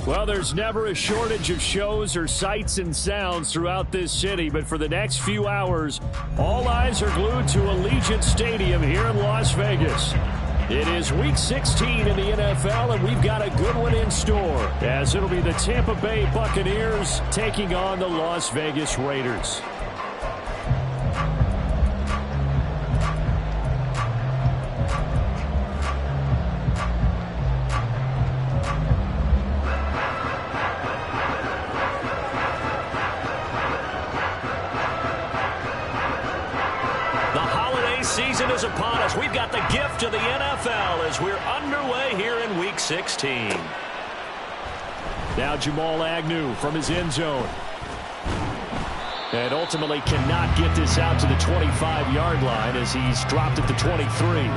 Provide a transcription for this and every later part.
Well, there's never a shortage of shows or sights and sounds throughout this city, but for the next few hours, all eyes are glued to Allegiant Stadium here in Las Vegas. It is Week 16 in the NFL, and we've got a good one in store, as it'll be the Tampa Bay Buccaneers taking on the Las Vegas Raiders. Season is upon us. We've got the gift of the NFL as we're underway here in Week 16. Now Jamal Agnew from his end zone. And ultimately cannot get this out to the 25-yard line as he's dropped at the 23.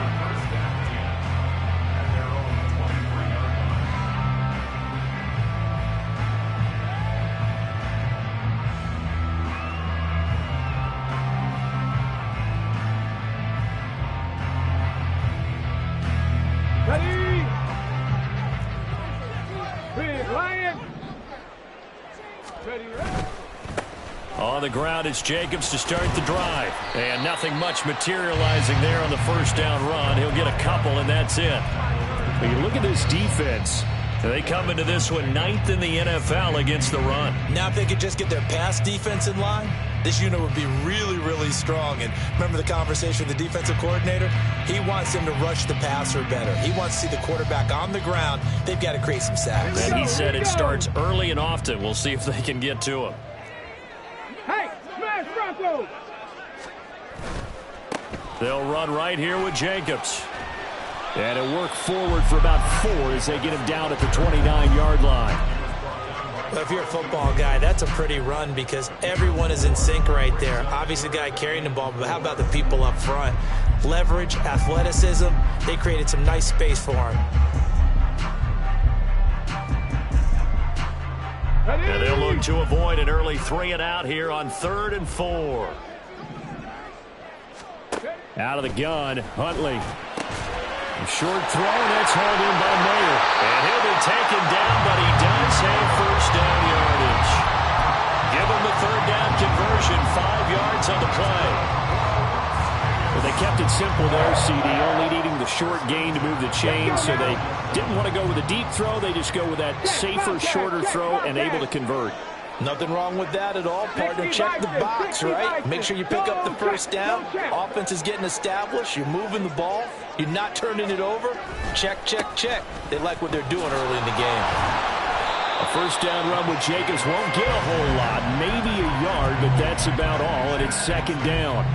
On the ground, it's Jacobs to start the drive. And nothing much materializing there on the first down run. He'll get a couple, and that's it. When you look at this defense, they come into this one 9th in the NFL against the run. Now if they could just get their pass defense in line, this unit would be really, really strong. And remember the conversation with the defensive coordinator? He wants them to rush the passer better. He wants to see the quarterback on the ground. They've got to create some sacks. And he said it starts early and often. We'll see if they can get to him. Hey, smash Bronco! They'll run right here with Jacobs. And it'll work forward for about 4 as they get him down at the 29-yard line. Well, if you're a football guy, that's a pretty run because everyone is in sync right there. Obviously, the guy carrying the ball, but how about the people up front? Leverage, athleticism, they created some nice space for him. And they'll look to avoid an early 3-and-out here on 3rd and 4. Out of the gun, Huntley. A short throw, and that's hauled in by Mayer. And he'll be taken down, but he does have first down yardage. Give him the 3rd down conversion, 5 yards on the play. Well, they kept it simple there, CD, only needing the short gain to move the chain, so they didn't want to go with a deep throw. They just go with that safer, shorter throw and able to convert. Nothing wrong with that at all, partner. Check the box, right? Make sure you pick up the first down. Offense is getting established. You're moving the ball. You're not turning it over. Check, check, check. They like what they're doing early in the game. A first down run with Jacobs won't get a whole lot, maybe a yard, but that's about all, and it's 2nd down.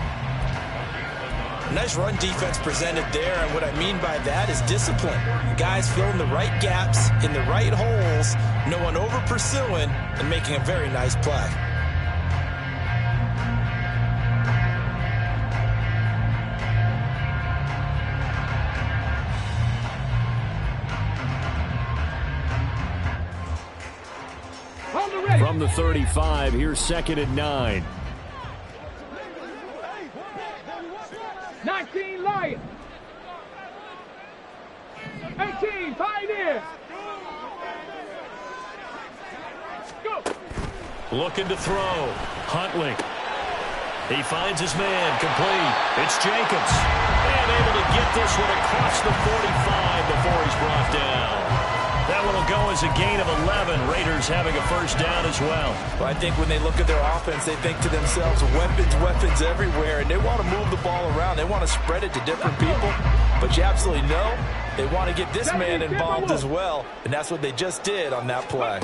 Nice run defense presented there, and what I mean by that is discipline. Guys filling the right gaps in the right holes, no one over pursuing, and making a very nice play. From the 35, here's 2nd and 9. 19 Lions. 18 Pioneers. Go. Looking to throw. Huntley. He finds his man. Complete. It's Jacobs. And able to get this one across the 45 before he's brought down. That one will go as a gain of 11. Raiders having a first down as well. Well, I think when they look at their offense, they think to themselves, weapons, weapons everywhere, and they want to move the ball around. They want to spread it to different people, but you absolutely know they want to get this man involved as well, and that's what they just did on that play.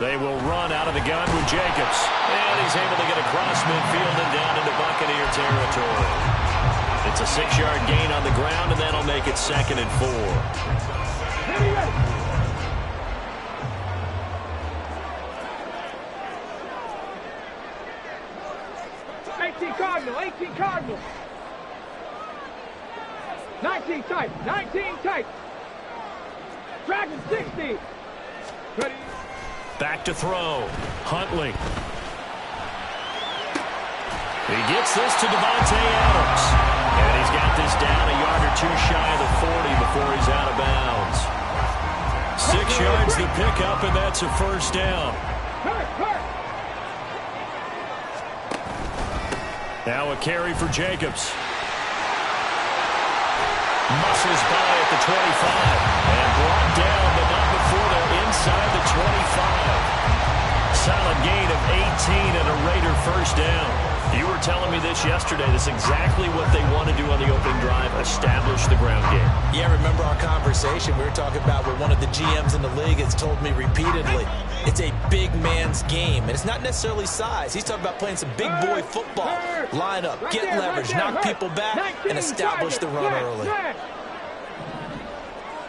They will run out of the gun with Jacobs, and he's able to get across midfield and down into Buccaneer territory. It's a 6-yard gain on the ground, and that'll make it 2nd and 4. 18 Cardinal. 19 tight. 19 tight. Dragon 60. Ready. Back to throw. Huntley. He gets this to Devontae Adams. And he's got this down a yard or two shy of the 40 before he's out of bounds. 6 yards the pickup, and that's a first down. Now a carry for Jacobs. Muscles by at the 25. And brought down, but not before they're inside the 25. Solid gain of 18 and a Raider first down. You were telling me this yesterday. This is exactly what they want to do on the opening drive, establish the ground game. Yeah, remember our conversation we were talking about with one of the GMs in the league has told me repeatedly, it's a big man's game. And it's not necessarily size. He's talking about playing some big boy football. Line up, get leverage, knock people back, and establish the run early.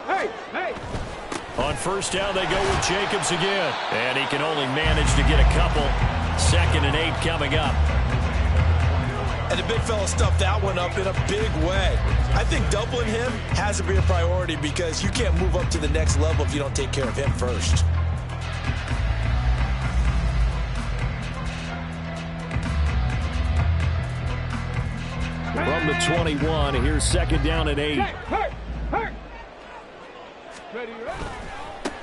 Hey. On first down, they go with Jacobs again. And he can only manage to get a couple. 2nd and 8 coming up. And the big fella stuffed that one up in a big way. I think doubling him has to be a priority because you can't move up to the next level if you don't take care of him first. From the 21, here's 2nd down and 8.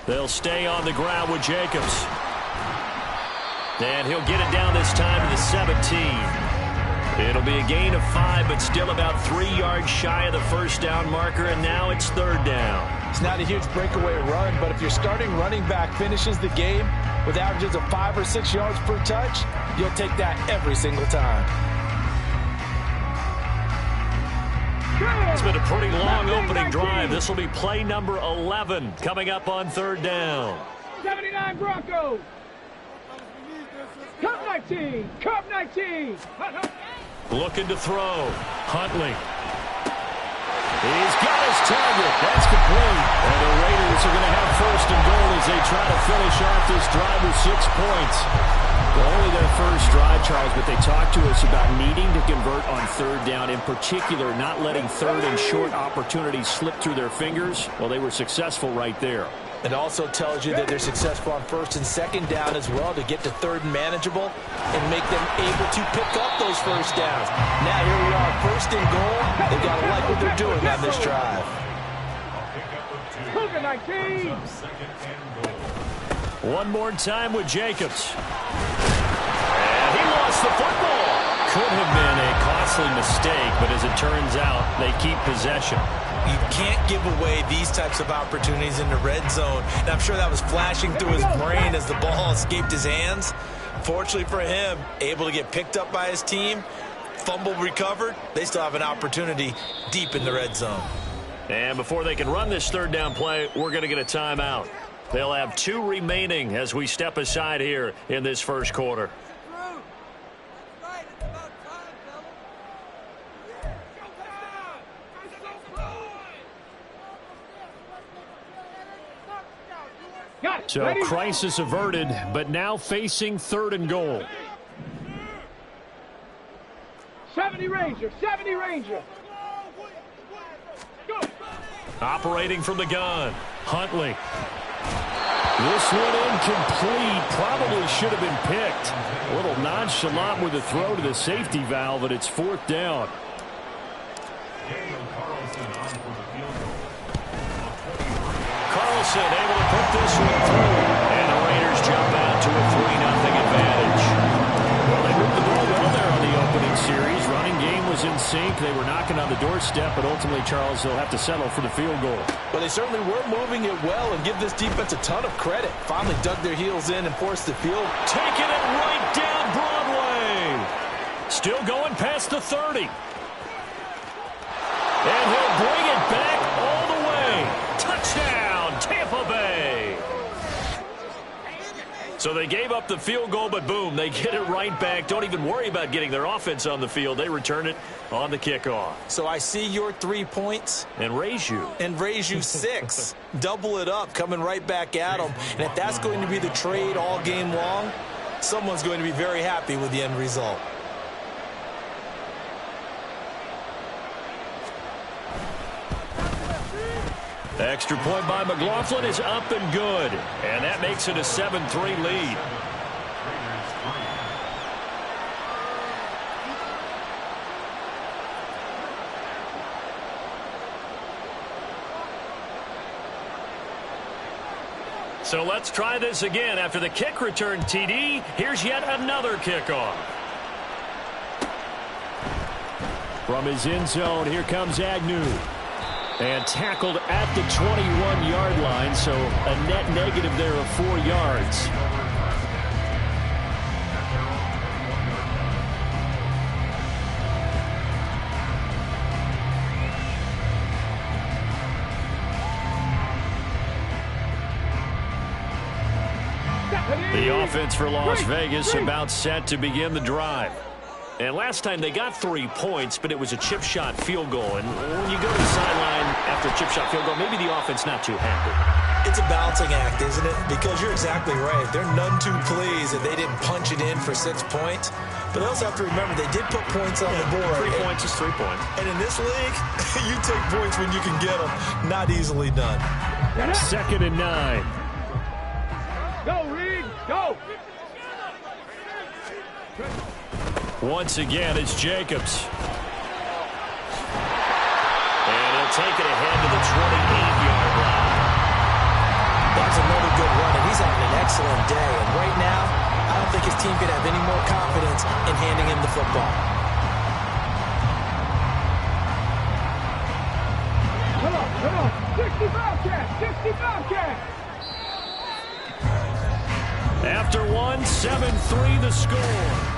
They'll stay on the ground with Jacobs. And he'll get it down this time to the 17. It'll be a gain of 5, but still about 3 yards shy of the first down marker, and now it's 3rd down. It's not a huge breakaway run, but if your starting running back finishes the game with averages of 5 or 6 yards per touch, you'll take that every single time. It's been a pretty long opening drive. This will be play number 11 coming up on 3rd down. 79 Broncos. Cup 19. Cup 19. Looking to throw. Huntley. He's got his target. That's complete. And the Raiders are going to have 1st and goal as they try to finish off this drive with 6 points. Well, only their first drive, Charles, but they talked to us about needing to convert on 3rd down, in particular not letting 3rd and short opportunities slip through their fingers. Well, they were successful right there. It also tells you that they're successful on 1st and 2nd down as well to get to 3rd and manageable and make them able to pick up those first downs. Now here we are, 1st and goal. They've got to like what they're doing on this drive. 19. One more time with Jacobs. And he lost the football. Could have been a costly mistake, but as it turns out, they keep possession. You can't give away these types of opportunities in the red zone. And I'm sure that was flashing through his brain as the ball escaped his hands. Fortunately for him, able to get picked up by his team, fumble recovered. They still have an opportunity deep in the red zone. And before they can run this 3rd down play, we're going to get a timeout. They'll have 2 remaining as we step aside here in this 1st quarter. So crisis averted, but now facing 3rd and goal. 70 Ranger. 70 Ranger. Go. Operating from the gun. Huntley. This one incomplete. Probably should have been picked. A little nonchalant with the throw to the safety valve, and it's 4th down. Carlson able to put this one through. And the Raiders jump out to a 3-0 advantage. Well, they moved the ball well there on the opening series. Running game was in sync. They were knocking on the doorstep, but ultimately, Charles, they'll have to settle for the field goal. Well, they certainly were moving it well, and give this defense a ton of credit. Finally dug their heels in and forced the field. Taking it right down Broadway. Still going past the 30. And he'll bring it back all the way. Touchdown, Tampa Bay. So they gave up the field goal, but boom, they get it right back. Don't even worry about getting their offense on the field. They return it on the kickoff. So I see your 3 points. And raise you. And raise you 6. Double it up, coming right back at them. And if that's going to be the trade all game long, someone's going to be very happy with the end result. Extra point by McLaughlin is up and good. And that makes it a 7-3 lead. So let's try this again. After the kick return TD, here's yet another kickoff. From his end zone, here comes Agnew. And tackled at the 21-yard line, so a net negative there of 4 yards. The offense for Las Vegas about set to begin the drive. And last time they got 3 points, but it was a chip shot field goal. And when you go to the sideline after a chip shot field goal, maybe the offense not too happy. It's a balancing act, isn't it? Because you're exactly right. They're none too pleased that they didn't punch it in for 6 points. But they also have to remember they did put points on the board. 3 points is 3 points. And in this league, you take points when you can get them. Not easily done. 2nd and 9. Go, Reed, go. Once again, it's Jacobs. And he'll take it ahead to the 28-yard line. That's another good run, and he's having an excellent day. And right now, I don't think his team could have any more confidence in handing him the football. Come on. 65 catch, 65 catch. After 1, 7-3 the score.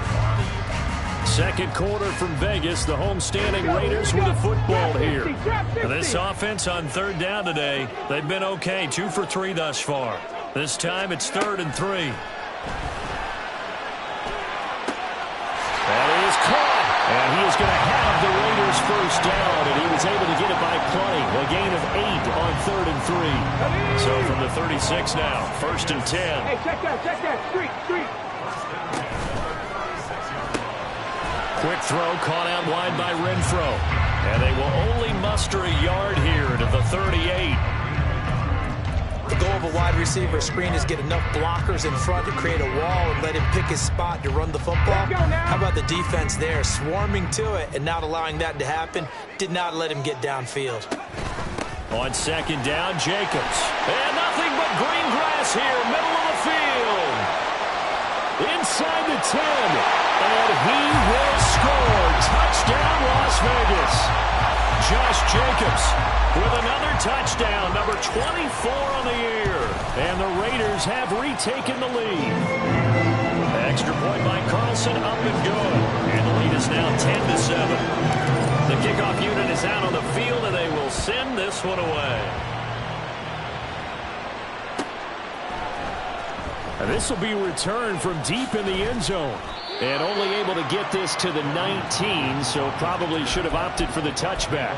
Second quarter from Vegas. The homestanding Raiders with the football here. This offense on 3rd down today, they've been okay. 2 for 3 thus far. This time it's 3rd and 3. That is caught. And he is going to have the Raiders first down, and he was able to get it by plenty. A gain of 8 on 3rd and 3. So from the 36 now, 1st and 10. Hey, check that. Street. Quick throw caught out wide by Renfro. And they will only muster a yard here to the 38. The goal of a wide receiver screen is get enough blockers in front to create a wall and let him pick his spot to run the football. How about the defense there, swarming to it and not allowing that to happen? Did not let him get downfield. On 2nd down, Jacobs. And nothing but green grass here, middle of the field. Inside the 10. And he will score. Touchdown, Las Vegas. Josh Jacobs with another touchdown, number 24 on the year. And the Raiders have retaken the lead. Extra point by Carlson, up and good. And the lead is now 10-7. The kickoff unit is out on the field, and they will send this one away. And this will be returned from deep in the end zone. And only able to get this to the 19, so probably should have opted for the touchback.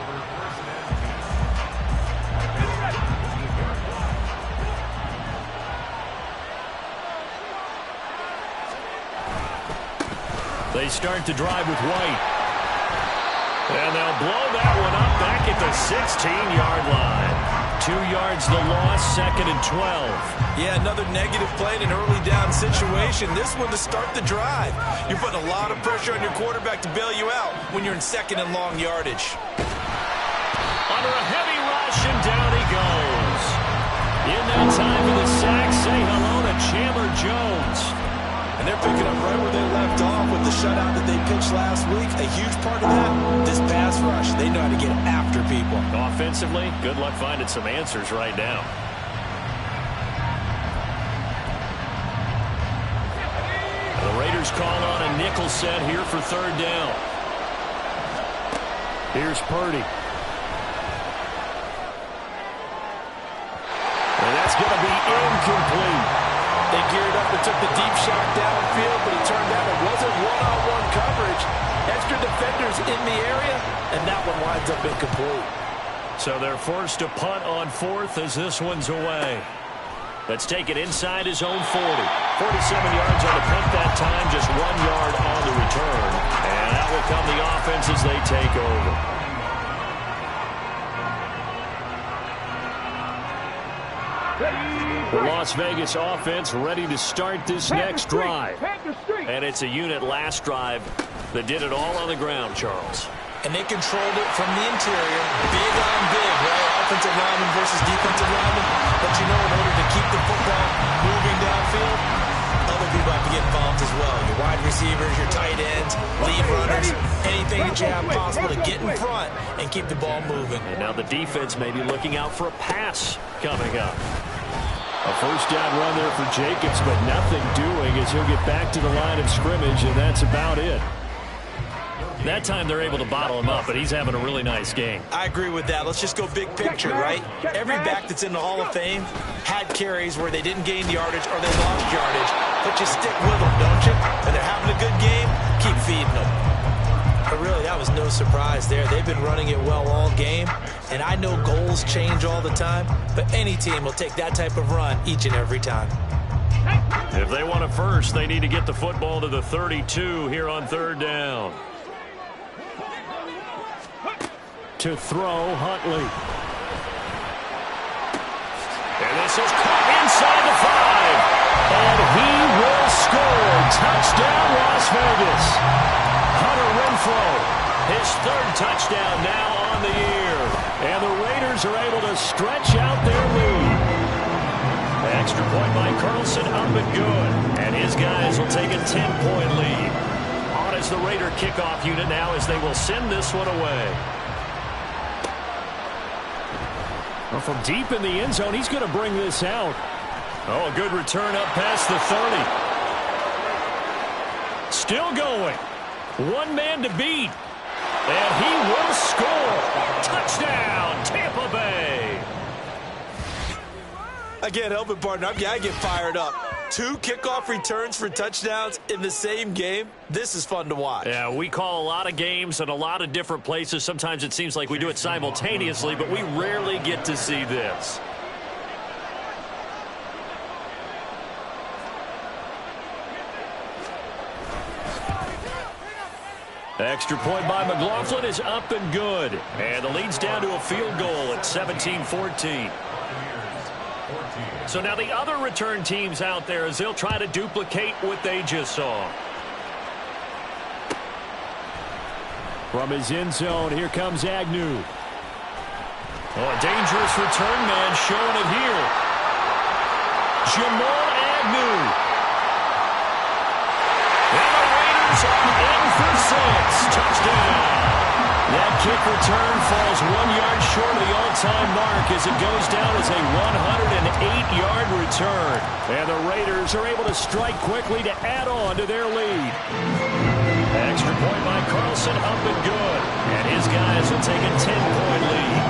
They start to drive with White. And they'll blow that one up back at the 16-yard line. 2 yards the loss, 2nd and 12. Yeah, another negative play in an early down situation. This one to start the drive. You're putting a lot of pressure on your quarterback to bail you out when you're in 2nd and long yardage. Under a heavy rush, and down he goes. In that time for the sack, say hello to Chandler Jones. And they're picking up right where they left off with the shutout that they pitched last week. A huge part of that, this pass rush. They know how to get after people. Offensively, good luck finding some answers right now. The Raiders call on a nickel set here for 3rd down. Here's Purdy. And that's going to be incomplete. They geared up and took the deep shot downfield, but it turned out it wasn't one-on-one coverage. Extra defenders in the area, and that one winds up incomplete. So they're forced to punt on 4th as this one's away. Let's take it inside his own 40. 47 yards on the punt that time, just 1 yard on the return. And out will come the offense as they take over. The Las Vegas offense ready to start this next drive. And it's a unit last drive that did it all on the ground, Charles. And they controlled it from the interior. Big on big, right? Offensive lineman versus defensive lineman. But you know, in order to keep the football moving downfield, other people have to get involved as well. Your wide receivers, your tight ends, lead runners, anything that you have possible to get in front and keep the ball moving. And now the defense may be looking out for a pass coming up. A first down run there for Jacobs, but nothing doing as he'll get back to the line of scrimmage, and that's about it. That time they're able to bottle him up, but he's having a really nice game. I agree with that. Let's just go big picture, right? Every back that's in the Hall of Fame had carries where they didn't gain yardage or they lost yardage, but you stick with them, don't you? When they're having a good game, keep feeding them. But really, that was no surprise there. They've been running it well all game, and I know goals change all the time, but any team will take that type of run each and every time. If they want a first, they need to get the football to the 32 here on third down. To throw, Huntley. And this is caught inside the 5. And he will score. Touchdown, Las Vegas. Hunter Renfrow, His third touchdown now on the year. and the Raiders are able to stretch out their lead. Extra point by Carlson, up and good. And his guys will take a 10-point lead. On is the Raider kickoff unit now as they will send this one away. Well, from deep in the end zone, he's going to bring this out. Oh, a good return up past the 30. Still going. One man to beat. And he will score. Touchdown, Tampa Bay. I can't help it, partner. I get fired up. 2 kickoff returns for touchdowns in the same game. This is fun to watch. Yeah, we call a lot of games in a lot of different places. Sometimes it seems like we do it simultaneously, but we rarely get to see this. Extra point by McLaughlin is up and good. And the lead's down to a field goal at 17-14. So now the other return teams out there as they'll try to duplicate what they just saw. From his end zone, here comes Agnew. Oh, a dangerous return man showing it here. Jamal Agnew. And the Raiders are in for 6. Touchdown. That kick return falls 1 yard short of the all-time mark as it goes down as a 108-yard return. And the Raiders are able to strike quickly to add on to their lead. Extra point by Carlson, up and good. And his guys will take a 10-point lead.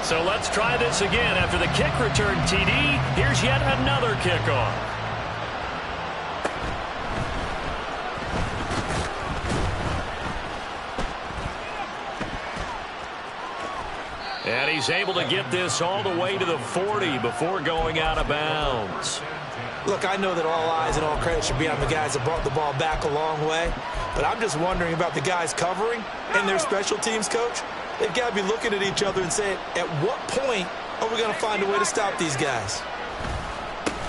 So let's try this again. After the kick return, TD, here's yet another kickoff. And he's able to get this all the way to the 40 before going out of bounds. Look, I know that all eyes and all credit should be on the guys that brought the ball back a long way, but I'm just wondering about the guys covering and their special teams coach. They've got to be looking at each other and saying, at what point are we going to find a way to stop these guys?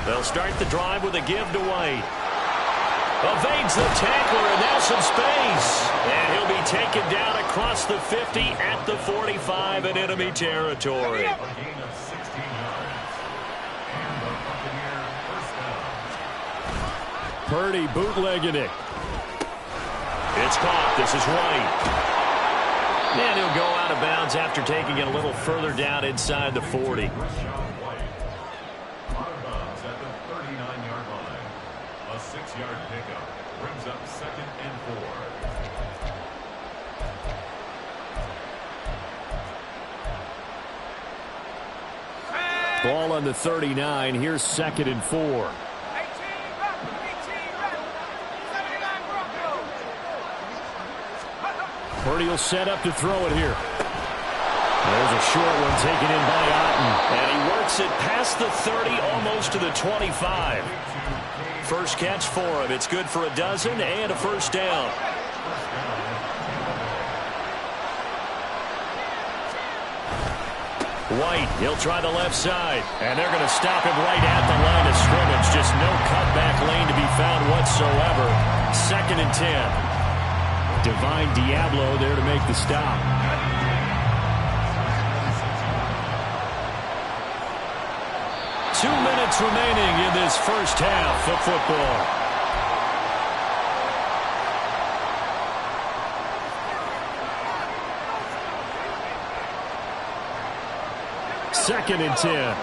They'll start the drive with a give to White. Evades the tackler, and now some space. And he'll be taken down across the 50 at the 45 in enemy territory. Purdy bootlegging it. It's caught. This is White. And he'll go out of bounds after taking it a little further down inside the 40. A 6-yard pickup brings up 2nd and 4. Ball on the 39. Here's 2nd and 4. Purdy will set up to throw it here. There's a short one taken in by Otten. And he works it past the 30, almost to the 25. First catch for him. It's good for a dozen and a first down. White, he'll try the left side. And they're going to stop him right at the line of scrimmage. Just no cutback lane to be found whatsoever. 2nd and 10. Divine Diablo there to make the stop. Two minutes remaining in this first half of football. Second and 10.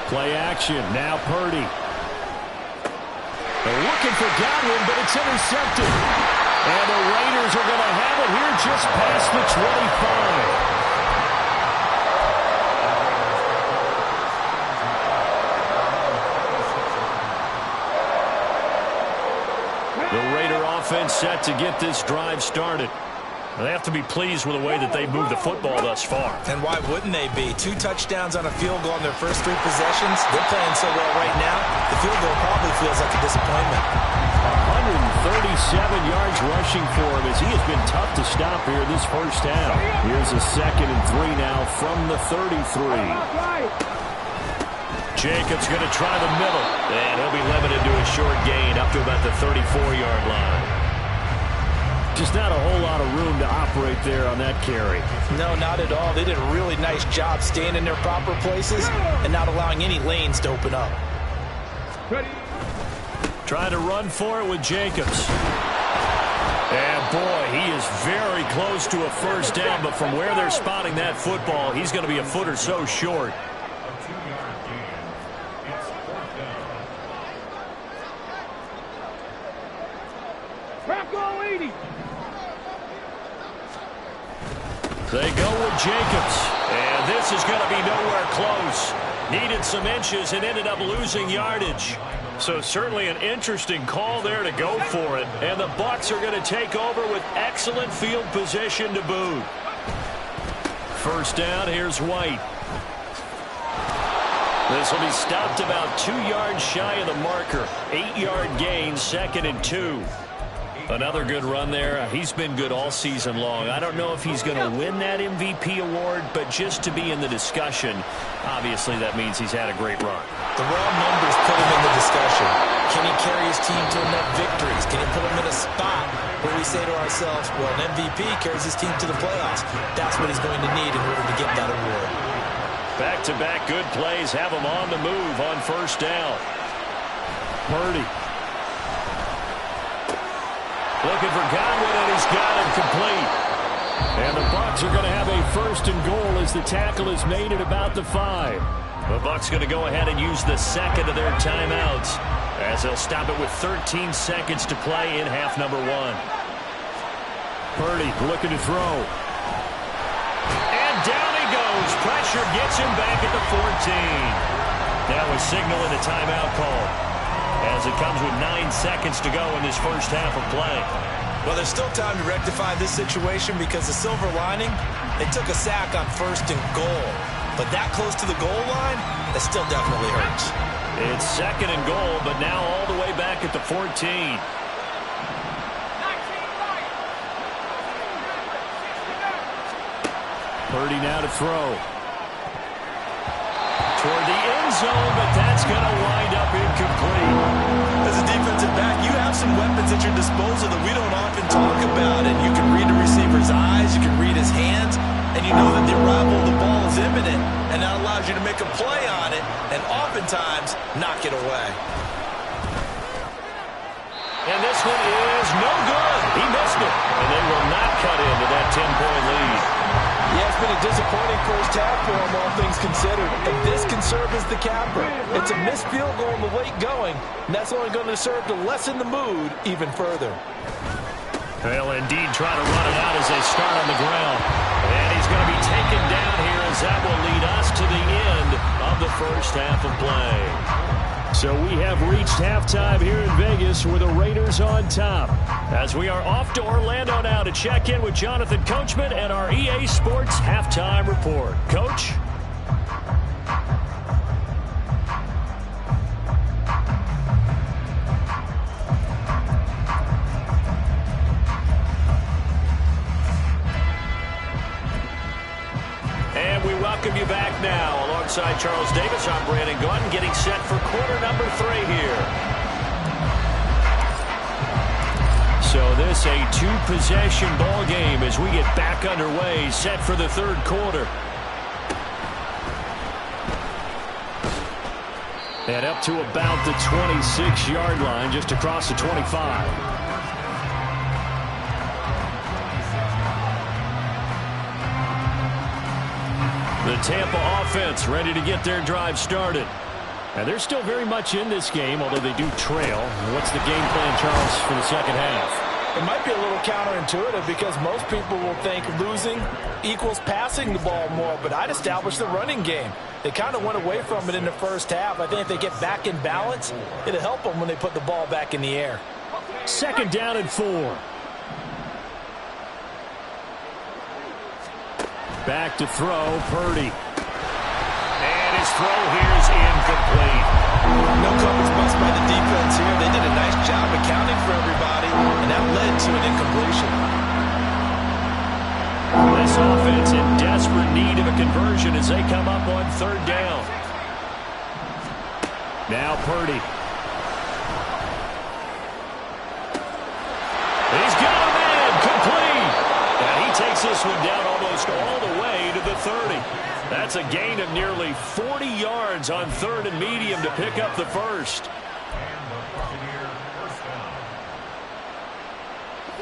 Play action. Now Purdy. They're looking for Godwin, but it's intercepted. And the Raiders are going to have it here just past the 25. The Raider offense set to get this drive started. They have to be pleased with the way that they've moved the football thus far. And why wouldn't they be? 2 touchdowns on a field goal in their first 3 possessions. They're playing so well right now, the field goal probably feels like a disappointment. 137 yards rushing for him as he has been tough to stop here this first half. Here's a 2nd and 3 now from the 33. Jacobs going to try the middle, and he'll be limited to a short gain up to about the 34-yard line. Just not a whole lot of room to operate there on that carry. No, not at all. They did a really nice job staying in their proper places and not allowing any lanes to open up. Trying to run for it with Jacobs. And boy, he is very close to a first down, but from where they're spotting that football, he's going to be a foot or so short. They go with Jacobs, and this is going to be nowhere close. Needed some inches and ended up losing yardage. So certainly an interesting call there to go for it. And the Bucs are going to take over with excellent field position to boot. First down, here's White. This will be stopped about 2 yards shy of the marker. 8-yard gain, 2nd and 2. Another good run there. He's been good all season long. I don't know if he's going to win that MVP award, but just to be in the discussion, obviously that means he's had a great run. The raw numbers put him in the discussion. Can he carry his team to enough victories? Can he put him in a spot where we say to ourselves, well, an MVP carries his team to the playoffs. That's what he's going to need in order to get that award. Back-to-back good plays have him on the move on first down. Purdy. Looking for Godwin, and he's got him complete. And the Bucs are going to have a 1st and goal as the tackle is made at about the 5. The Bucs going to go ahead and use the 2nd of their timeouts as they'll stop it with 13 seconds to play in half number 1. Purdy looking to throw. And down he goes. Pressure gets him back at the 14. Now a signal and a timeout call, as it comes with 9 seconds to go in this first half of play. Well, there's still time to rectify this situation because the silver lining, they took a sack on 1st and goal. But that close to the goal line, that still definitely hurts. It's 2nd and goal, but now all the way back at the 14. Purdy now to throw. Toward the end zone, but that's going to wind up incomplete. As a defensive back, you have some weapons at your disposal that we don't often talk about. And you can read the receiver's eyes, you can read his hands, and you know that the arrival of the ball is imminent. And that allows you to make a play on it and oftentimes knock it away. And this one is no good. He missed it. And they will not cut into that 10-point lead. Yeah, it's been a disappointing first half for him, all things considered. And this can serve as the capper. It's a missed field goal in the late going, and that's only going to serve to lessen the mood even further. They'll indeed try to run it out as they start on the ground. And he's going to be taken down here as that will lead us to the end of the first half of play. So we have reached halftime here in Vegas with the Raiders on top. As we are off to Orlando now to check in with Jonathan Coachman and our EA Sports Halftime Report. Coach? Charles Davis operating gun, getting set for quarter number 3 here. So this a 2-possession ball game as we get back underway, set for the third quarter. And up to about the 26-yard line, just across the 25. The Tampa offense ready to get their drive started. And they're still very much in this game, although they do trail. What's the game plan, Charles, for the second half? It might be a little counterintuitive because most people will think losing equals passing the ball more, but I'd establish the running game. They kind of went away from it in the first half. I think if they get back in balance, it'll help them when they put the ball back in the air. Second down and 4. Back to throw, Purdy. And his throw here is incomplete. No coverage bust by the defense here. They did a nice job accounting for everybody, and that led to an incompletion. This offense in desperate need of a conversion as they come up on third down. Now Purdy. He's got a man, complete. And he takes this one down almost all the way to the 30. That's a gain of nearly 40 yards on third and medium to pick up the first.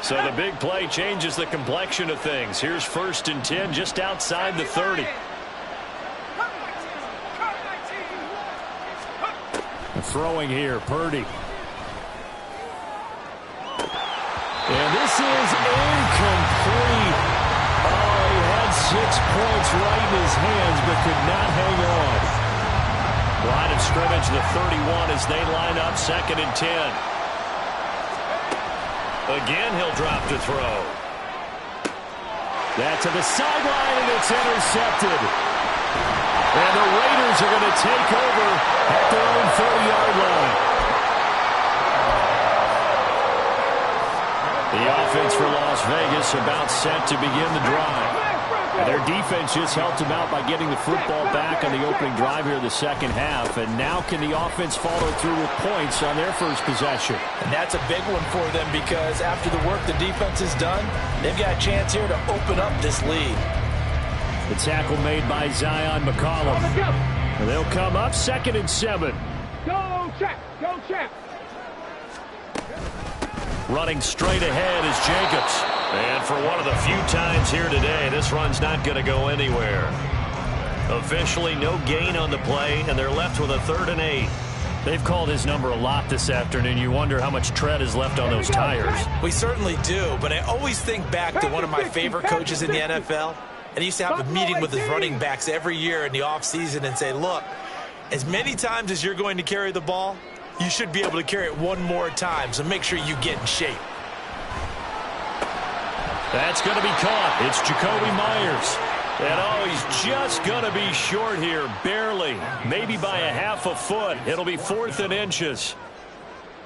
So the big play changes the complexion of things. Here's 1st and 10 just outside the 30. Throwing here, Purdy. And this is incomplete. Oh, he had 6 points right in his hands, but could not hang on. Line of scrimmage, the 31 as they line up 2nd and 10. Again, he'll drop to throw. That to the sideline, and it's intercepted. And the Raiders are going to take over at their own 30-yard line. The offense for Las Vegas about set to begin the drive. And their defense just helped them out by getting the football back on the opening drive here in the second half. And now can the offense follow through with points on their first possession? And that's a big one for them because after the work the defense has done, they've got a chance here to open up this lead. The tackle made by Zion McCollum. And they'll come up 2nd and 7. Go, check. Go, check. Running straight ahead is Jacobs. And for one of the few times here today, this run's not going to go anywhere. Officially no gain on the play, and they're left with a 3rd and 8. They've called his number a lot this afternoon. You wonder how much tread is left on those tires. We certainly do, but I always think back to one of my favorite coaches in the NFL. And he used to have a meeting with his running backs every year in the offseason and say, look, as many times as you're going to carry the ball, you should be able to carry it one more time, so make sure you get in shape. That's going to be caught. It's Jacoby Myers. And oh, he's just going to be short here, barely. Maybe by a half a foot. It'll be 4th and inches.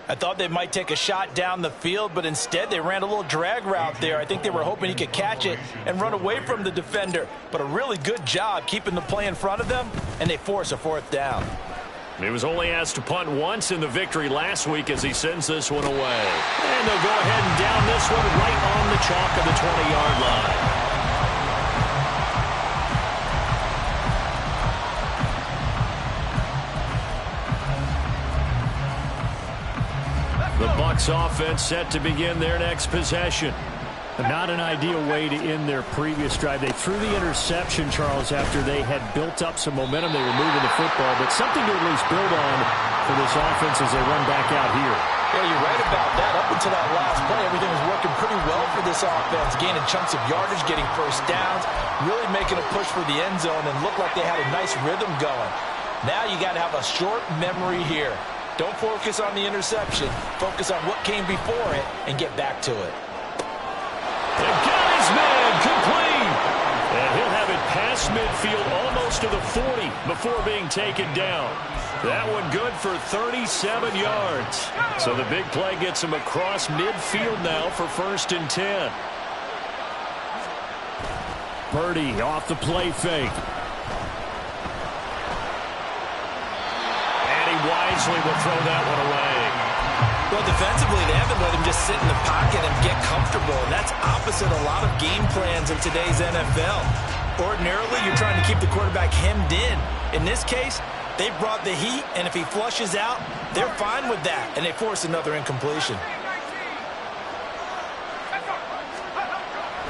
I thought they might take a shot down the field, but instead they ran a little drag route there. I think they were hoping he could catch it and run away from the defender. But a really good job keeping the play in front of them, and they force a 4th down. He was only asked to punt once in the victory last week as he sends this one away. And they'll go ahead and down this one right on the chalk of the 20-yard line. The Bucs offense set to begin their next possession. Not an ideal way to end their previous drive. They threw the interception, Charles, after they had built up some momentum. They were moving the football, but something to at least build on for this offense as they run back out here. Yeah, you're right about that. Up until that last play, everything was working pretty well for this offense, gaining chunks of yardage, getting first downs, really making a push for the end zone, and looked like they had a nice rhythm going. Now you got to have a short memory here. Don't focus on the interception. Focus on what came before it and get back to it. They got his man complete. And he'll have it past midfield almost to the 40 before being taken down. That one good for 37 yards. So the big play gets him across midfield now for 1st and 10. Purdy off the play fake. wisely will throw that one away. Well, defensively, they haven't let him just sit in the pocket and get comfortable, and that's opposite a lot of game plans in today's NFL. Ordinarily, you're trying to keep the quarterback hemmed in. In this case, they brought the heat, and if he flushes out, they're fine with that, and they force another incompletion.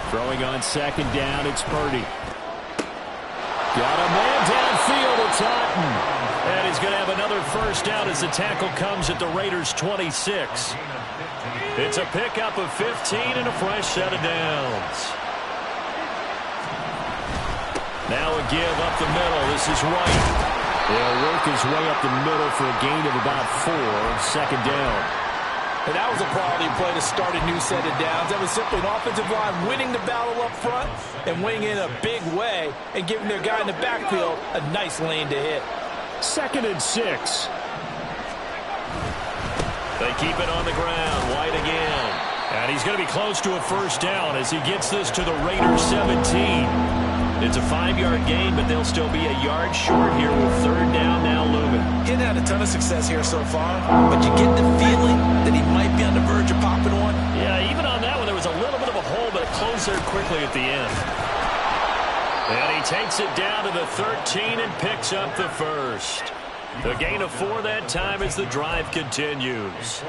Throwing on second down, it's Purdy. Got a man downfield, it's Otten. And he's going to have another first down as the tackle comes at the Raiders' 26. It's a pickup of 15 and a fresh set of downs. Now a give up the middle. This is White. He'll work his way up the middle for a gain of about 4. Second down. And that was a quality play to start a new set of downs. That was simply an offensive line winning the battle up front and winning in a big way and giving their guy in the backfield a nice lane to hit. 2nd and 6. They keep it on the ground. White again. And he's going to be close to a first down as he gets this to the Raiders' 17. It's a 5-yard gain, but they'll still be a yard short here with 3rd down now looming. He hadn't had a ton of success here so far, but you get the feeling that he might be on the verge of popping one. Yeah, even on that one, there was a little bit of a hole, but it closed there quickly at the end. And he takes it down to the 13 and picks up the first. The gain of 4 that time as the drive continues.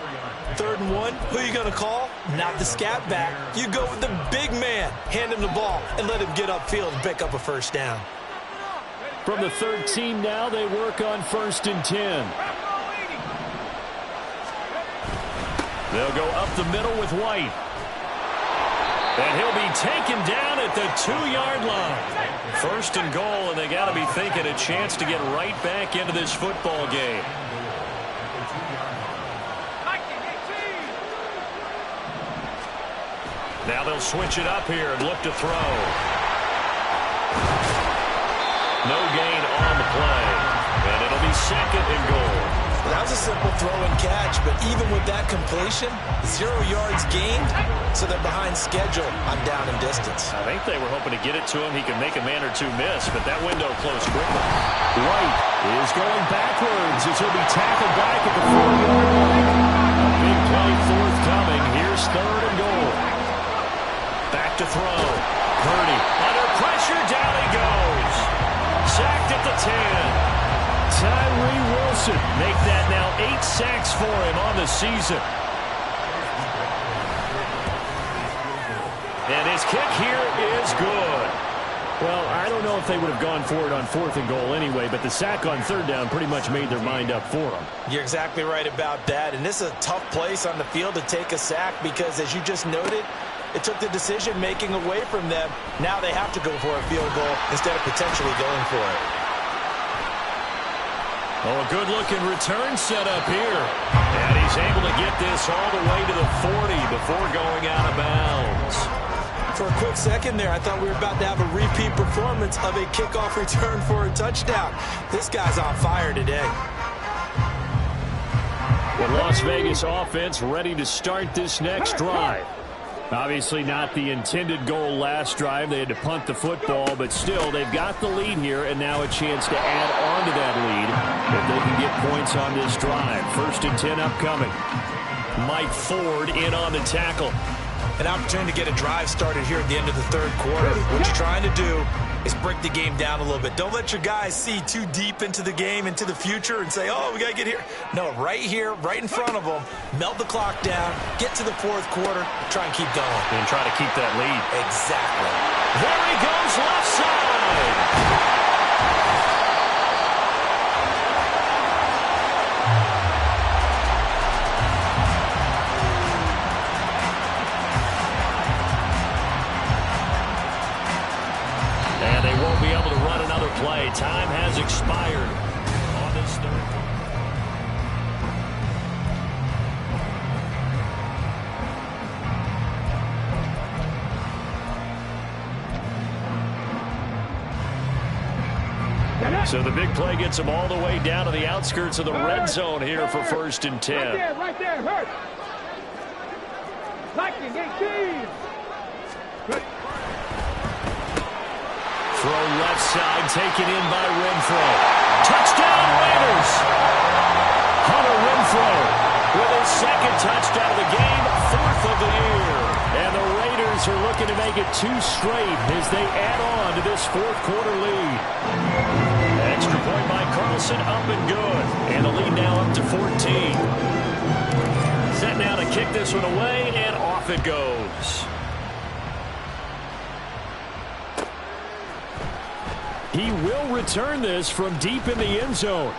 3rd and 1, who are you going to call? Not the scat back. You go with the big man. Hand him the ball and let him get upfield and pick up a first down. From the 13 now, they work on 1st and 10. They'll go up the middle with White. And he'll be taken down at the 2-yard line. 1st and goal, and they got to be thinking a chance to get right back into this football game. Now they'll switch it up here and look to throw. No gain on the play. And it'll be 2nd and goal. That was a simple throw and catch, but even with that completion, 0 yards gained, so they're behind schedule on down and distance. I think they were hoping to get it to him. He could make a man or two miss, but that window closed quickly. White is going backwards as he'll be tackled back at the 4-yard line. A big play forthcoming. Here's 3rd and goal. Back to throw. Purdy under pressure. Down he goes. Sacked at the 10. Tyree Wilson make that now 8 sacks for him on the season. And his kick here is good. Well, I don't know if they would have gone for it on 4th and goal anyway, but the sack on 3rd down pretty much made their mind up for them. You're exactly right about that, and this is a tough place on the field to take a sack because, as you just noted, it took the decision-making away from them. Now they have to go for a field goal instead of potentially going for it. Oh, a good-looking return set up here. And he's able to get this all the way to the 40 before going out of bounds. For a quick second there, I thought we were about to have a repeat performance of a kickoff return for a touchdown. This guy's on fire today. The Las Vegas offense ready to start this next drive. Obviously not the intended goal last drive. They had to punt the football, but still, they've got the lead here, and now a chance to add on to that lead if they can get points on this drive. 1st and 10 upcoming. Mike Ford in on the tackle. An opportunity to get a drive started here at the end of the 3rd quarter. What you're trying to do is break the game down a little bit. Don't let your guys see too deep into the game, into the future, and say, oh, we got to get here. No, right here, right in front of them, melt the clock down, get to the 4th quarter, try and keep going. And try to keep that lead. Exactly. There he goes, left side. And they won't be able to run another play. Time has expired on this 3rd. So the big play gets them all the way down to the outskirts of the red zone here for 1st and 10. Right there, hurt. Lightning 18. Good. Throw left side, taken in by Renfro. Touchdown Raiders! make it 2 straight as they add on to this fourth-quarter lead. Extra point by Carlson, up and good. And the lead now up to 14. Set now to kick this one away, and off it goes. He will return this from deep in the end zone.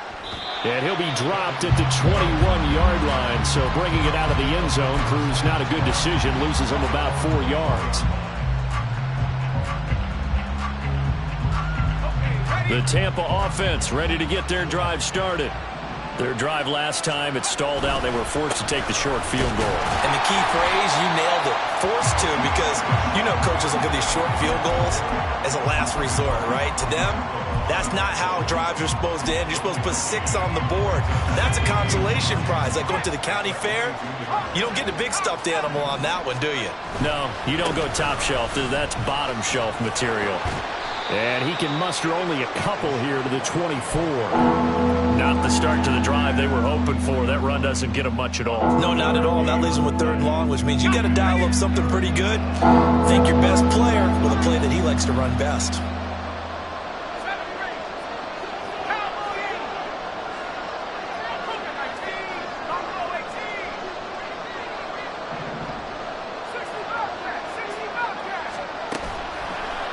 And he'll be dropped at the 21-yard line. So bringing it out of the end zone proves not a good decision. Loses him about 4 yards. The Tampa offense ready to get their drive started. Their drive last time, it stalled out. They were forced to take the short field goal. And the key phrase, you nailed it, forced to, because you know coaches look at these short field goals as a last resort, right? To them, that's not how drives are supposed to end. You're supposed to put 6 on the board. That's a consolation prize. Like going to the county fair, you don't get the big stuffed animal on that one, do you? No, you don't go top shelf. That's bottom shelf material. And he can muster only a couple here to the 24. Not the start to the drive they were hoping for. That run doesn't get him much at all. No, not at all. That leaves him with 3rd and long, which means you got to dial up something pretty good. Think your best player with a play that he likes to run best.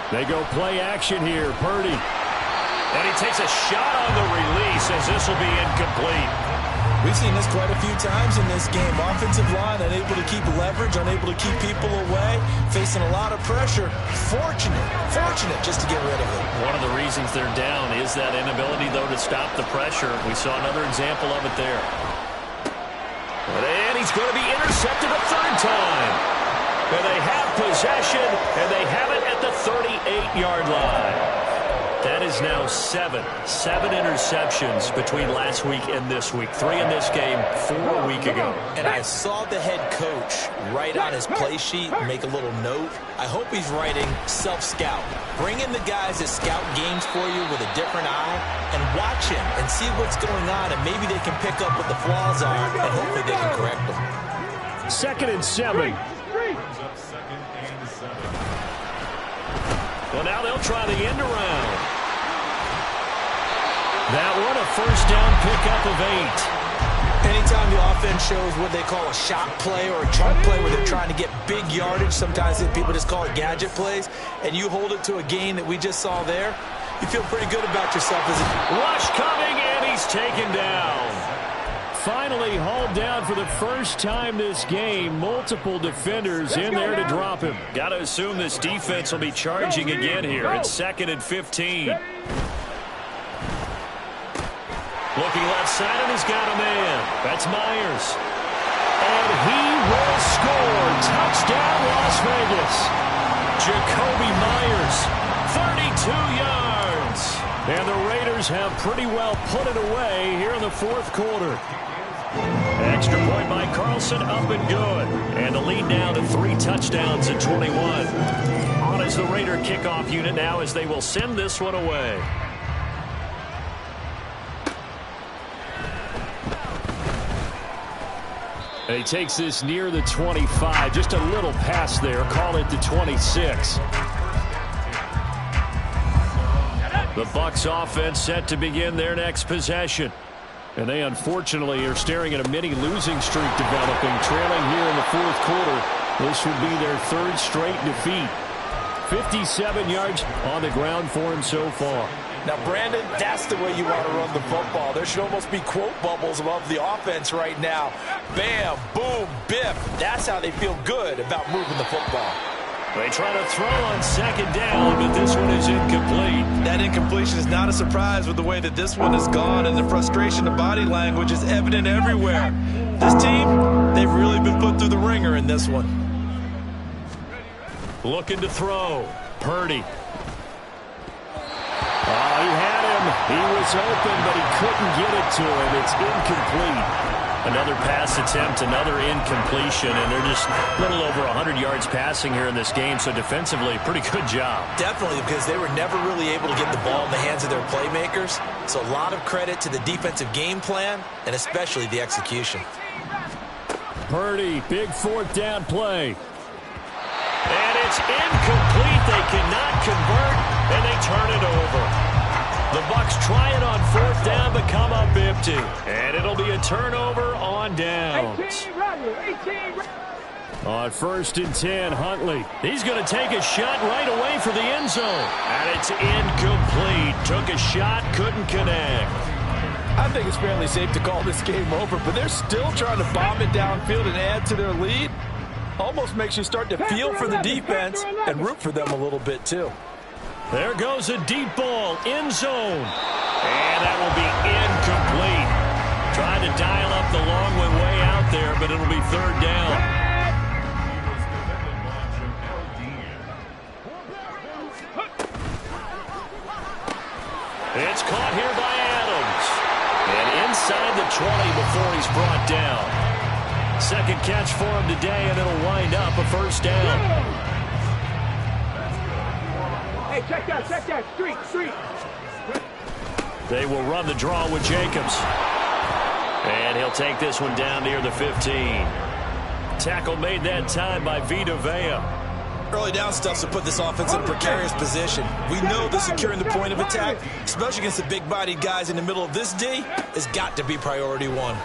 They go play action here. Purdy. And he takes a shot on the release as this will be incomplete. We've seen this quite a few times in this game. Offensive line unable to keep leverage, unable to keep people away, facing a lot of pressure. Fortunate just to get rid of it. One of the reasons they're down is that inability, though, to stop the pressure. We saw another example of it there. And he's going to be intercepted a 3rd time. And they have possession, and they have it at the 38-yard line. That is now 7 interceptions between last week and this week. 3 in this game, 4 a week ago. And I saw the head coach write on his play sheet, make a little note. I hope he's writing self-scout. Bring in the guys that scout games for you with a different eye and watch him and see what's going on, and maybe they can pick up what the flaws are, and hopefully they can correct them. 2nd and 7. Well, now they'll try the end around. That one a 1st down pickup of 8. Anytime the offense shows what they call a shot play or a chunk play where they're trying to get big yardage, sometimes people just call it gadget plays, and you hold it to a gain that we just saw there, you feel pretty good about yourself. Rush coming, and he's taken down. Finally hauled down for the first time this game. Multiple defenders in there to drop him. Got to assume this defense will be charging again here. It's 2nd and 15. Looking left side, and he's got a man. That's Myers. And he will score. Touchdown, Las Vegas. Jacoby Myers, 32 yards. And the Raiders have pretty well put it away here in the 4th quarter. Extra point by Carlson, up and good. And the lead now to 3 touchdowns at 21. On as the Raider kickoff unit now as they will send this one away. And he takes this near the 25. Just a little pass there. Call it the 26. The Bucs offense set to begin their next possession. And they unfortunately are staring at a mini losing streak developing, trailing here in the 4th quarter. This would be their 3rd straight defeat. 57 yards on the ground for him so far. Now, Brandon, that's the way you want to run the football. There should almost be quote bubbles above the offense right now. Bam, boom, biff. That's how they feel good about moving the football. They try to throw on 2nd down, but this one is incomplete. That incompletion is not a surprise with the way that this one has gone, and the frustration of body language is evident everywhere. This team, they've really been put through the ringer in this one. Looking to throw. Purdy. Oh, he had him. He was open, but he couldn't get it to him. It's incomplete. Another pass attempt, another incompletion, and they're just a little over 100 yards passing here in this game, so defensively, pretty good job. Definitely, because they were never really able to get the ball in the hands of their playmakers, so a lot of credit to the defensive game plan, and especially the execution. Purdy, big 4th down play. And It's incomplete. They cannot convert, and they turn it over. The Bucs try it on fourth down, but come up empty. And it'll be a turnover on downs. 18. On 1st and 10, Huntley. He's going to take a shot right away for the end zone. And it's incomplete. Took a shot, couldn't connect. I think it's fairly safe to call this game over, but they're still trying to bomb it downfield and add to their lead. Almost makes you start to feel for the defense and root for them a little bit, too. There goes a deep ball, end zone. And that will be incomplete. Trying to dial up the long one way out there, but it'll be third down. It's caught here by Adams. And inside the 20 before he's brought down. Second catch for him today, and it'll wind up a first down. Hey, check that. Street. They will run the draw with Jacobs. And he'll take this one down near the 15. Tackle made that time by Vita Vea. Early down stuff to put this offense in a precarious position. We know that securing the point of attack, especially against the big-bodied guys in the middle of this D, has got to be priority one.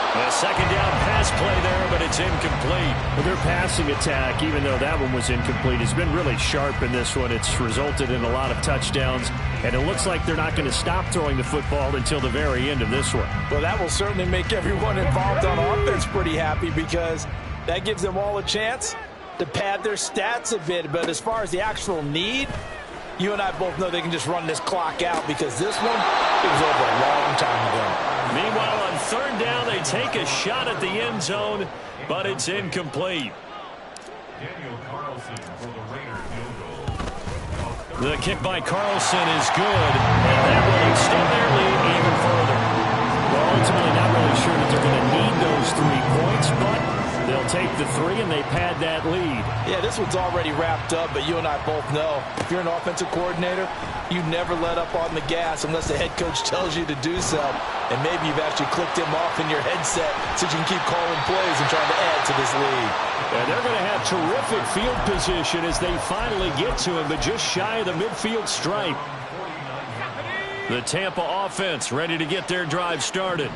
A second down pass play there, but it's incomplete. Well, their passing attack, even though that one was incomplete, has been really sharp in this one. It's resulted in a lot of touchdowns, and it looks like they're not going to stop throwing the football until the very end of this one. Well, that will certainly make everyone involved on offense pretty happy because that gives them all a chance to pad their stats a bit. But as far as the actual need, you and I both know they can just run this clock out because this one, it was over a long time ago. Meanwhile, on third down, they take a shot at the end zone, but it's incomplete. Daniel Carlson for the Raiders field goal. The kick by Carlson is good, and that will extend their lead even further. Well, ultimately not really sure that they're going to need those 3 points, but they'll take the 3 and they pad that lead. Yeah, this one's already wrapped up, but you and I both know if you're an offensive coordinator, you never let up on the gas unless the head coach tells you to do so. And maybe you've actually clicked him off in your headset so you can keep calling plays and trying to add to this lead. And they're going to have terrific field position as they finally get to him, but just shy of the midfield stripe. The Tampa offense ready to get their drive started.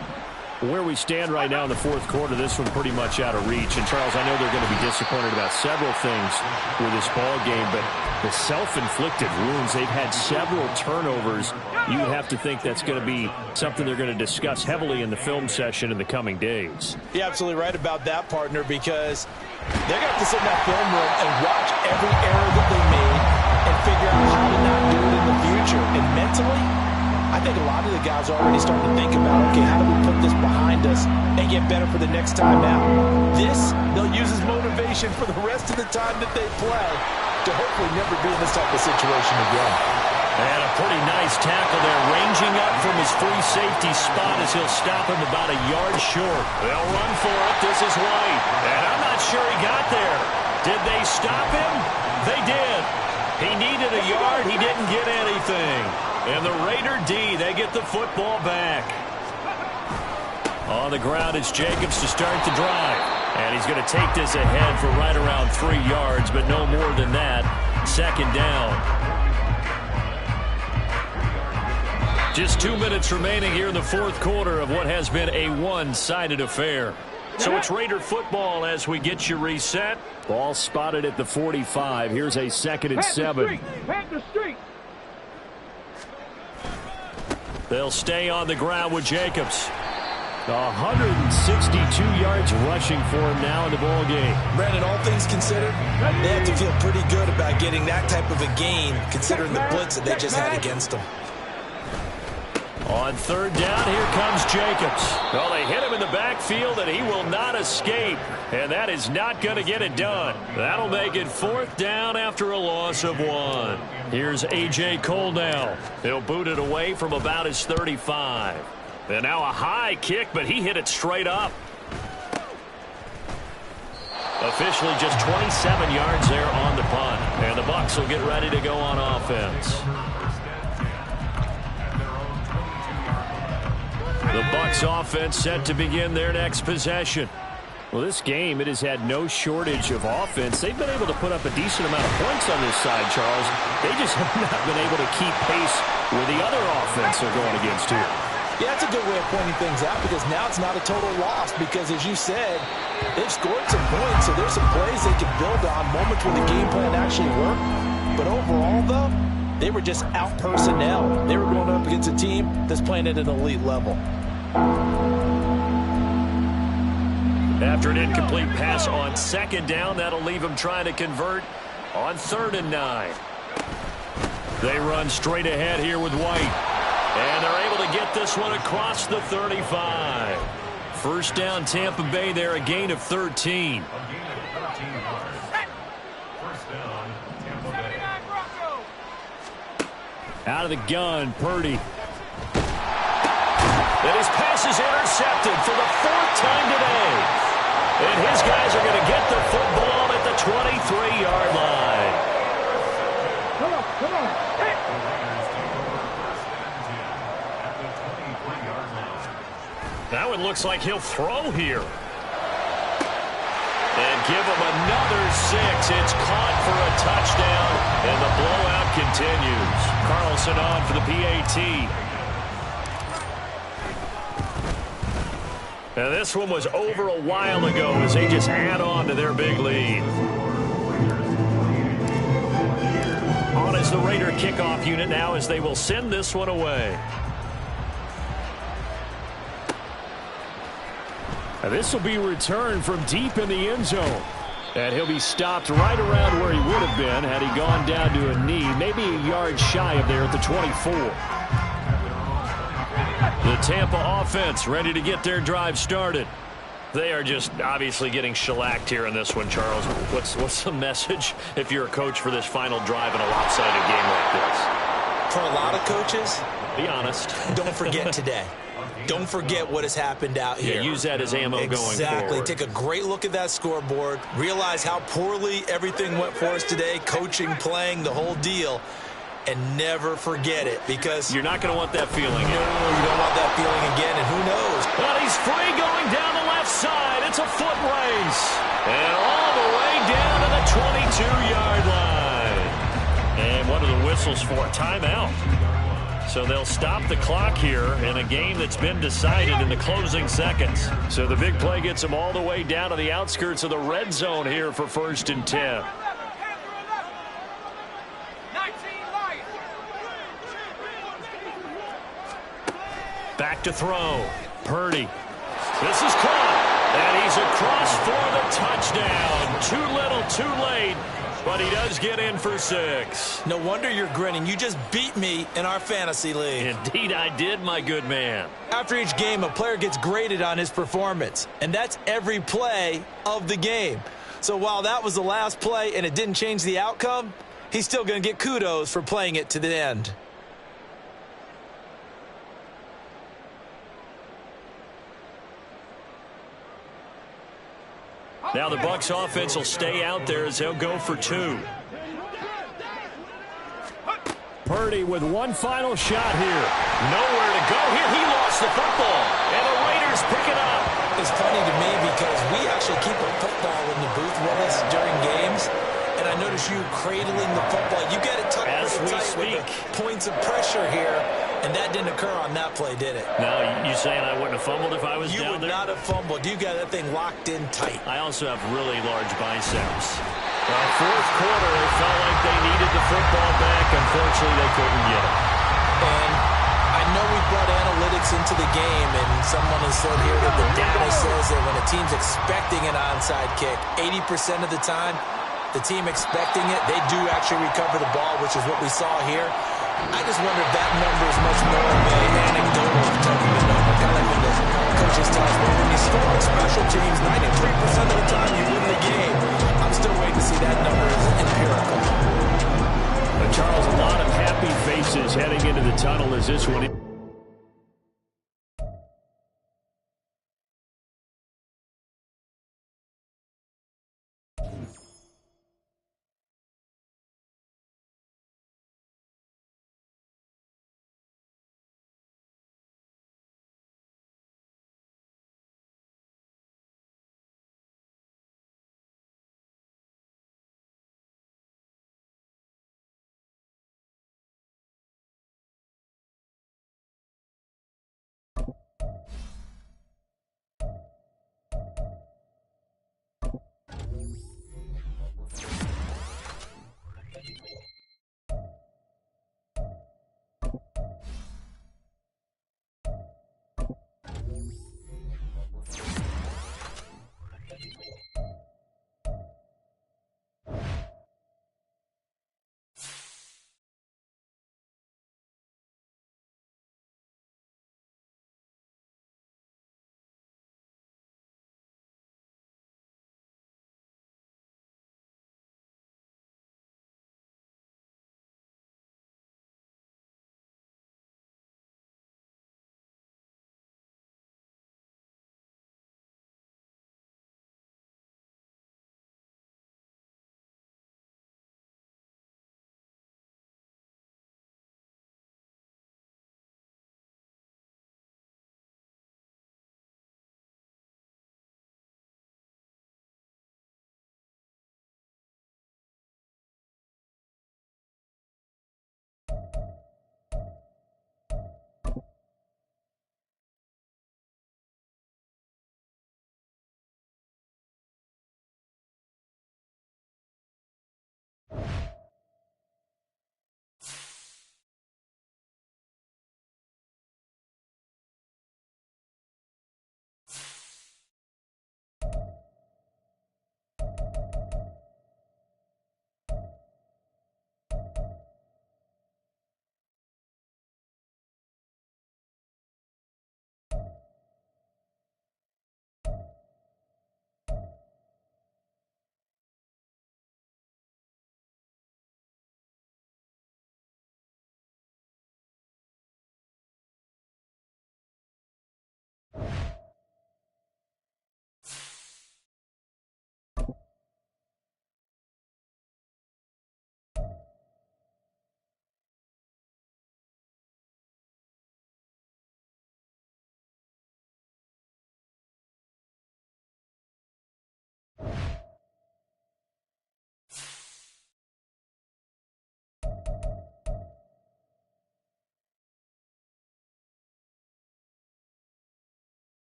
Where we stand right now in the fourth quarter, this one pretty much out of reach. And, Charles, I know they're going to be disappointed about several things with this ball game, but the self-inflicted wounds, they've had several turnovers. You would have to think that's going to be something they're going to discuss heavily in the film session in the coming days. You're absolutely right about that, partner, because they're going to have to sit in that film room and watch every error that they made and figure out how to not do it in the future. And mentally, I think a lot of the guys are already starting to think about, okay, how do we put this behind us and get better for the next time out? This, they'll use as motivation for the rest of the time that they play to hopefully never be in this type of situation again. And a pretty nice tackle there, ranging up from his free safety spot as he'll stop him about a yard short. They'll run for it. This is White. And I'm not sure he got there. Did they stop him? They did. He needed a yard. He didn't get anything. And the Raider D, they get the football back. On the ground, it's Jacobs to start the drive. And he's going to take this ahead for right around 3 yards, but no more than that. Second down. Just 2 minutes remaining here in the fourth quarter of what has been a one-sided affair. So it's Raider football as we get you reset. Ball spotted at the 45. Here's a 2nd and 7. Panther Street. They'll stay on the ground with Jacobs. 162 yards rushing for him now in the ball game. Brandon, all things considered, they have to feel pretty good about getting that type of a gain considering the blitz that they just had against them. On third down, here comes Jacobs. Well, they hit him in the backfield, and he will not escape. And that is not going to get it done. That'll make it fourth down after a loss of 1. Here's A.J. Cole now. He'll boot it away from about his 35. And now a high kick, but he hit it straight up. Officially just 27 yards there on the punt. And the Bucs will get ready to go on offense. The Bucs offense set to begin their next possession. Well, this game, it has had no shortage of offense. They've been able to put up a decent amount of points on this side, Charles. They just have not been able to keep pace with the other offense they're going against here. Yeah, that's a good way of pointing things out because now it's not a total loss because, as you said, they've scored some points, so there's some plays they can build on, moments when the game plan actually worked. But overall, though, they were just out-personnel. They were going up against a team that's playing at an elite level. After an incomplete pass on second down, that'll leave him trying to convert on 3rd and 9. They run straight ahead here with White. And they're able to get this one across the 35. First down, Tampa Bay there, a gain of 13. A gain of 13 yards. First down, Tampa Bay. Out of the gun, Purdy. And his pass is intercepted for the 4th time today. And his guys are going to get the football at the 23-yard line. Come on, come on. Hey. At the 23-yard line. Now it looks like he'll throw here. And give him another 6. It's caught for a touchdown, and the blowout continues. Carlson on for the PAT. Now this one was over a while ago as they just add on to their big lead. On is the Raider kickoff unit now as they will send this one away. Now this will be returned from deep in the end zone. And he'll be stopped right around where he would have been had he gone down to a knee, maybe a yard shy of there at the 24. The Tampa offense ready to get their drive started. They are just obviously getting shellacked here in this one, Charles. What's the message if you're a coach for this final drive in a lopsided game like this? For a lot of coaches, be honest. Don't forget today. Don't forget what has happened out here. Yeah, use that as ammo going forward. Exactly. Take a great look at that scoreboard. Realize how poorly everything went for us today. Coaching, playing, the whole deal. And never forget it because you're not going to want that feeling. No, you don't want that feeling again, and who knows? Well, he's free going down the left side. It's a foot race. And all the way down to the 22-yard line. And what are the whistles for? Timeout. So they'll stop the clock here in a game that's been decided in the closing seconds. So the big play gets them all the way down to the outskirts of the red zone here for 1st and 10. Back to throw. Purdy. This is caught. And he's across for the touchdown. Too little, too late. But he does get in for 6. No wonder you're grinning. You just beat me in our fantasy league. Indeed I did, my good man. After each game, a player gets graded on his performance. And that's every play of the game. So while that was the last play and it didn't change the outcome, he's still going to get kudos for playing it to the end. Now the Bucs offense will stay out there as they'll go for 2. Purdy with one final shot here. Nowhere to go here. He lost the football. And the Raiders pick it up. It's funny to me because we actually keep a football in the booth with us during games. And I notice you cradling the football. You get it tucked pretty tight with the points of pressure here. And that didn't occur on that play, did it? No, you saying I wouldn't have fumbled if I was down there? You would not have fumbled. You got that thing locked in tight. I also have really large biceps. Fourth quarter, it felt like they needed the football back. Unfortunately, they couldn't get it. And I know we brought analytics into the game, and someone has said here that the data says that when a team's expecting an onside kick, 80% of the time, the team expecting it, they do actually recover the ball, which is what we saw here. I just wonder if that number is much more of an anecdotal type of a number. Kind of like when the coaches tell us, well, when you score on special teams, 93% of the time you win the game. I'm still waiting to see that number is empirical. But Charles, a lot of happy faces heading into the tunnel as this one